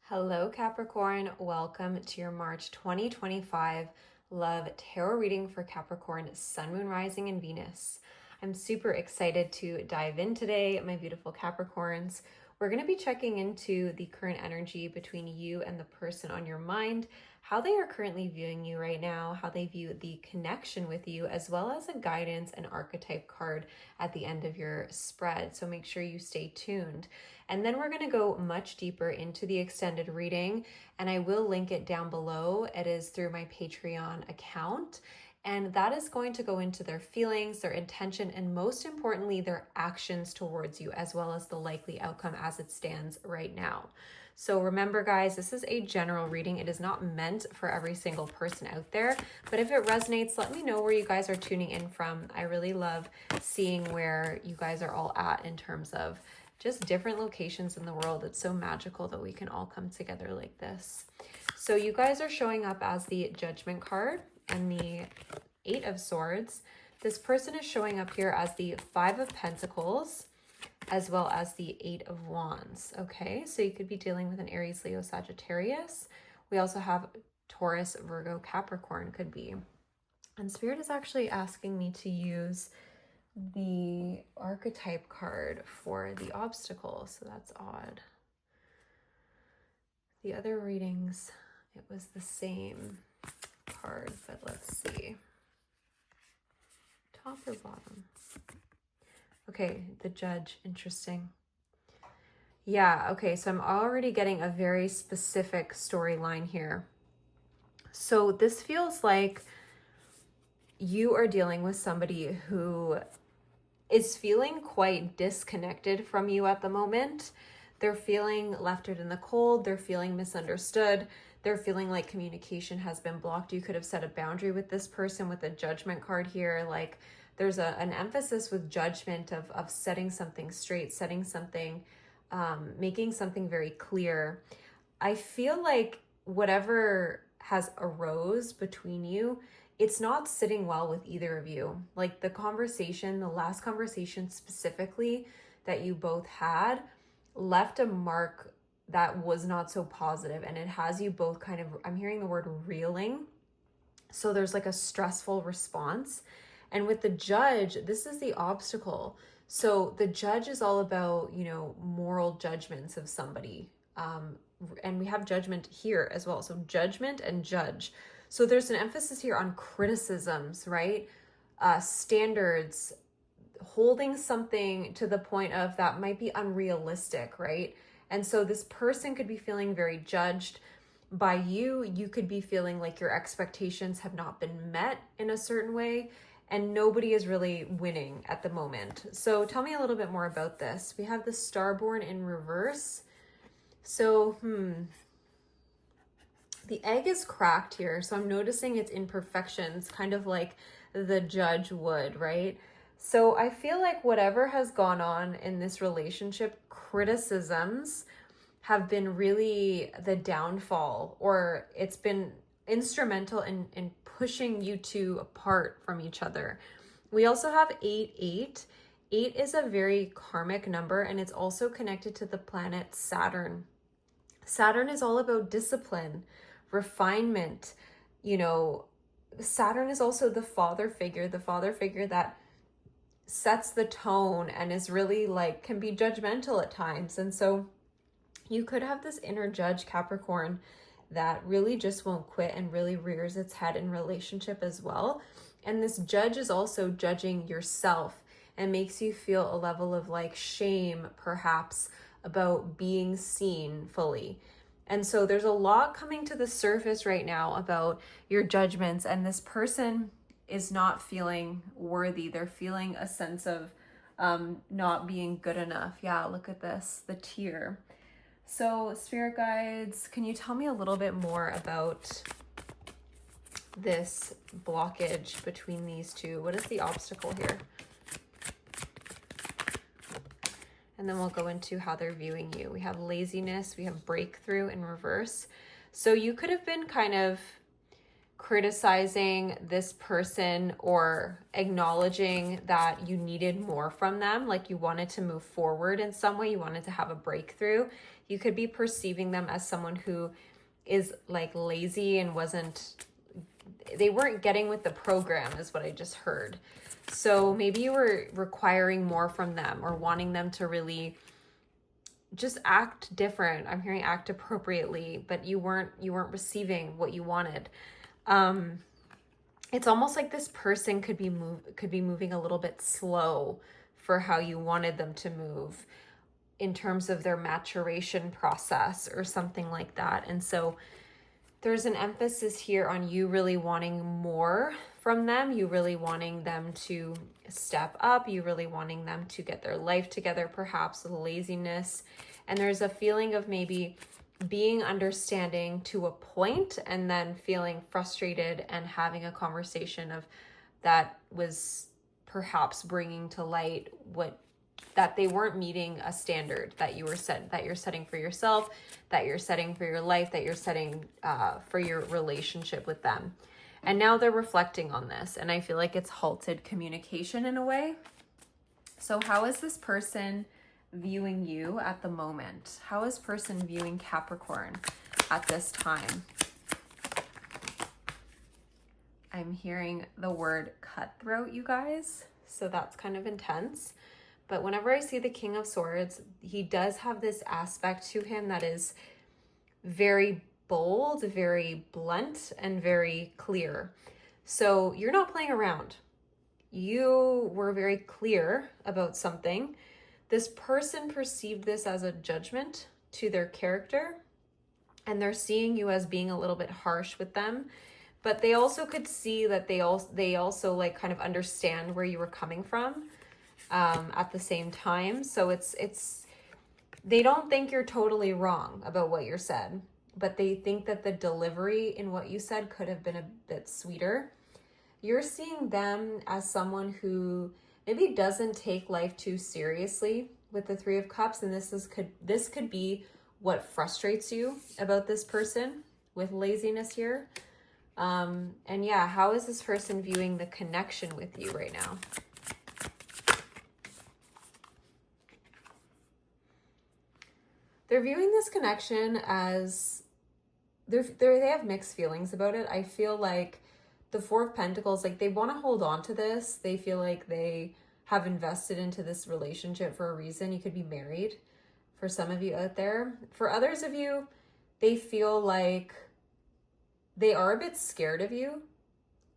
Hello, Capricorn. Welcome to your March 2025 Love Tarot reading for Capricorn, Sun, Moon, Rising, and Venus. I'm super excited to dive in today, my beautiful Capricorns. We're going to be checking into the current energy between you and the person on your mind, how they are currently viewing you right now, how they view the connection with you, as well as a guidance and archetype card at the end of your spread. So make sure you stay tuned. And then we're going to go much deeper into the extended reading, and I will link it down below. It is through my Patreon account. And that is going to go into their feelings, their intention, and most importantly, their actions towards you, as well as the likely outcome as it stands right now. So remember, guys, this is a general reading. It is not meant for every single person out there. But if it resonates, let me know where you guys are tuning in from. I really love seeing where you guys are all at in terms of just different locations in the world. It's so magical that we can all come together like this. So you guys are showing up as the Judgment card and the Eight of Swords. This person is showing up here as the Five of Pentacles, as well as the Eight of Wands. Okay, so you could be dealing with an Aries, Leo, Sagittarius. We also have Taurus, Virgo, Capricorn could be. And Spirit is actually asking me to use the archetype card for the obstacle, so that's odd. The other readings, it was the same card, but let's see. Top or bottom? Okay, the Judge, interesting. Yeah, okay, so I'm already getting a very specific storyline here. So this feels like you are dealing with somebody who is feeling quite disconnected from you at the moment. They're feeling left out in the cold. They're feeling misunderstood. They're feeling like communication has been blocked. You could have set a boundary with this person with a Judgment card here. Like there's an emphasis with judgment of setting something straight, setting something, making something very clear. I feel like whatever has arose between you, it's not sitting well with either of you. Like the conversation, the last conversation specifically that you both had left a mark that was not so positive, and it has you both kind of, I'm hearing the word reeling. So there's like a stressful response. And with the Judge, this is the obstacle. So the Judge is all about, moral judgments of somebody. And we have Judgment here as well. So Judgment and Judge. So there's an emphasis here on criticisms, right? Standards, holding something to the point of that might be unrealistic, right? And so this person could be feeling very judged by you. You could be feeling like your expectations have not been met in a certain way, and nobody is really winning at the moment. So tell me a little bit more about this. We have the Starborn in reverse. So, the egg is cracked here, so I'm noticing its imperfections, kind of like the Judge would, right? So I feel like whatever has gone on in this relationship, criticisms have been really the downfall, or it's been instrumental in pushing you two apart from each other. We also have 8. 8 is a very karmic number, and it's also connected to the planet Saturn. Saturn is all about discipline, refinement. Saturn is also the father figure that sets the tone and is really can be judgmental at times. And so you could have this inner Judge, Capricorn, that really just won't quit and really rears its head in relationship as well. And this Judge is also judging yourself and makes you feel a level of shame, perhaps, about being seen fully. And so there's a lot coming to the surface right now about your judgments, and this person is not feeling worthy. They're feeling a sense of not being good enough. Yeah, look at this, the tear. So Spirit guides, can you tell me a little bit more about this blockage between these two? What is the obstacle here? And then we'll go into how they're viewing you. We have laziness, we have breakthrough in reverse. So you could have been kind of criticizing this person or acknowledging that you needed more from them, like you wanted to move forward in some way, you wanted to have a breakthrough. You could be perceiving them as someone who is like lazy and they weren't getting with the program, is what I just heard. So maybe you were requiring more from them or wanting them to really just act different. I'm hearing act appropriately, but you weren't receiving what you wanted. It's almost like this person could be moving a little bit slow for how you wanted them to move in terms of their maturation process or something like that. And so there's an emphasis here on you really wanting more from them, you really wanting them to step up, you really wanting them to get their life together, perhaps with laziness. And there's a feeling of maybe being understanding to a point and then feeling frustrated and having a conversation of that was perhaps bringing to light that they weren't meeting a standard that you're setting for yourself, that you're setting for your life, that you're setting for your relationship with them. And now they're reflecting on this, and I feel like it's halted communication in a way. So how is this person viewing you at the moment? How is person viewing Capricorn at this time? I'm hearing the word cutthroat, you guys. So that's kind of intense. But whenever I see the King of Swords, he does have this aspect to him that is very bold, very blunt, and very clear. So you're not playing around. You were very clear about something. This person perceived this as a judgment to their character, and they're seeing you as being a little bit harsh with them. But they also could see that they also like kind of understand where you were coming from. At the same time. So they don't think you're totally wrong about what you said, but they think that the delivery in what you said could have been a bit sweeter. You're seeing them as someone who maybe doesn't take life too seriously with the Three of Cups, and this could be what frustrates you about this person with laziness here. And yeah, how is this person viewing the connection with you right now? They're viewing this connection as they have mixed feelings about it. I feel like the Four of Pentacles, like they want to hold on to this. They feel like they have invested into this relationship for a reason. You could be married for some of you out there. For others of you, they feel like they are a bit scared of you.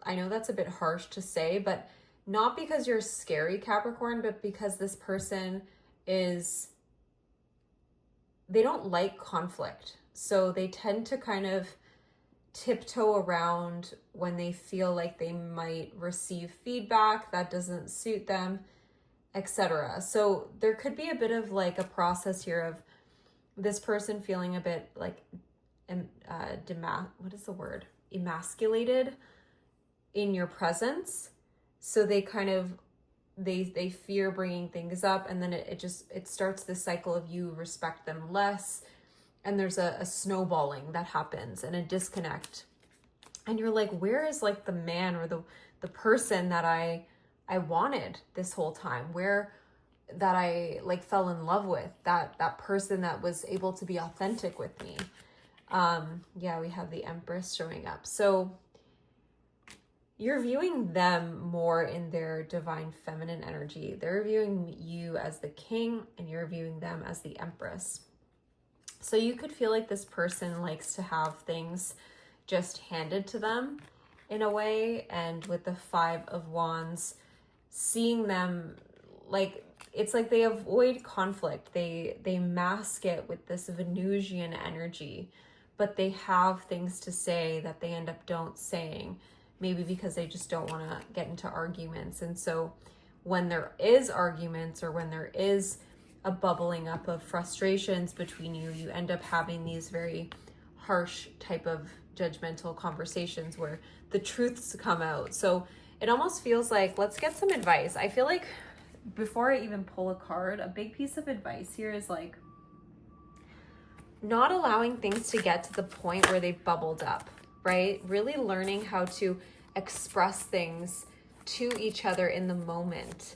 I know that's a bit harsh to say, but not because you're scary, Capricorn, but because this person they don't like conflict. So they tend to kind of tiptoe around when they feel like they might receive feedback that doesn't suit them, etc. So there could be a bit of like a process here of this person feeling a bit like, what is the word? Emasculated in your presence. So they kind of, they fear bringing things up, and then it starts this cycle of you respect them less, and there's a snowballing that happens and a disconnect, and you're like, where is like the man or the person that I wanted this whole time, where that I like fell in love with, that person that was able to be authentic with me. Yeah, we have the Empress showing up. So you're viewing them more in their divine feminine energy. They're viewing you as the king, and you're viewing them as the Empress. So you could feel like this person likes to have things just handed to them in a way. And with the Five of Wands, seeing them like, it's like they avoid conflict. They mask it with this Venusian energy, but they have things to say that they end up don't saying. Maybe because they just don't want to get into arguments. And so when there is arguments, or when there is a bubbling up of frustrations between you, you end up having these very harsh type of judgmental conversations where the truths come out. So it almost feels like, let's get some advice. I feel like before I even pull a card, a big piece of advice here is like not allowing things to get to the point where they bubbled up. right? Really learning how to express things to each other in the moment.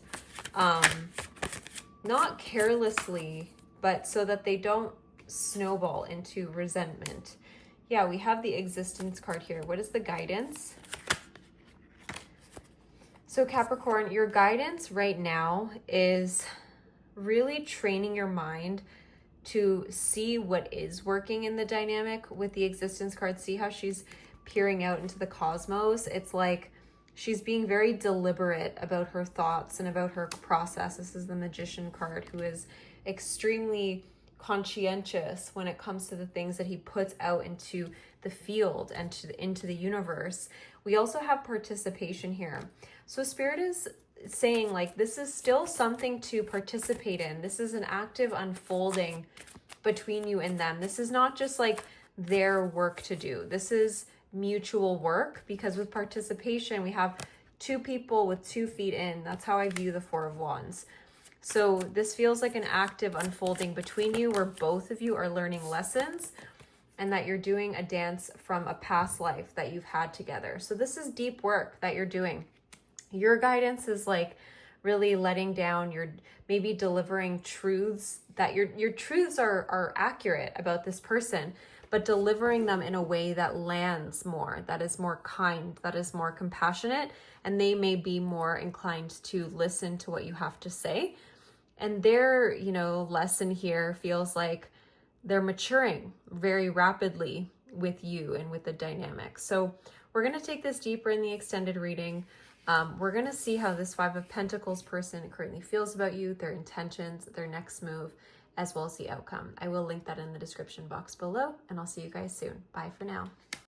Not carelessly, but so that they don't snowball into resentment. Yeah, we have the existence card here. What is the guidance? So Capricorn, your guidance right now is really training your mind to see what is working in the dynamic with the existence card. See how she's peering out into the cosmos? It's like she's being very deliberate about her thoughts and about her process. This is the Magician card, who is extremely conscientious when it comes to the things that he puts out into the field and into the universe. We also have participation here. So Spirit is saying, like, this is still something to participate in. This is an active unfolding between you and them. This is not just like their work to do. This is mutual work, because with participation, we have two people with 2 feet in. That's how I view the Four of Wands. So this feels like an active unfolding between you, where both of you are learning lessons and that you're doing a dance from a past life that you've had together. So this is deep work that you're doing. Your guidance is like really letting down, you're maybe delivering truths that your truths are accurate about this person, but delivering them in a way that lands more, that is more kind, that is more compassionate, and they may be more inclined to listen to what you have to say. And their, lesson here feels like they're maturing very rapidly with you and with the dynamic. So we're going to take this deeper in the extended reading. We're going to see how this Five of Pentacles person currently feels about you, their intentions, their next move, as well as the outcome. I will link that in the description box below, and I'll see you guys soon. Bye for now.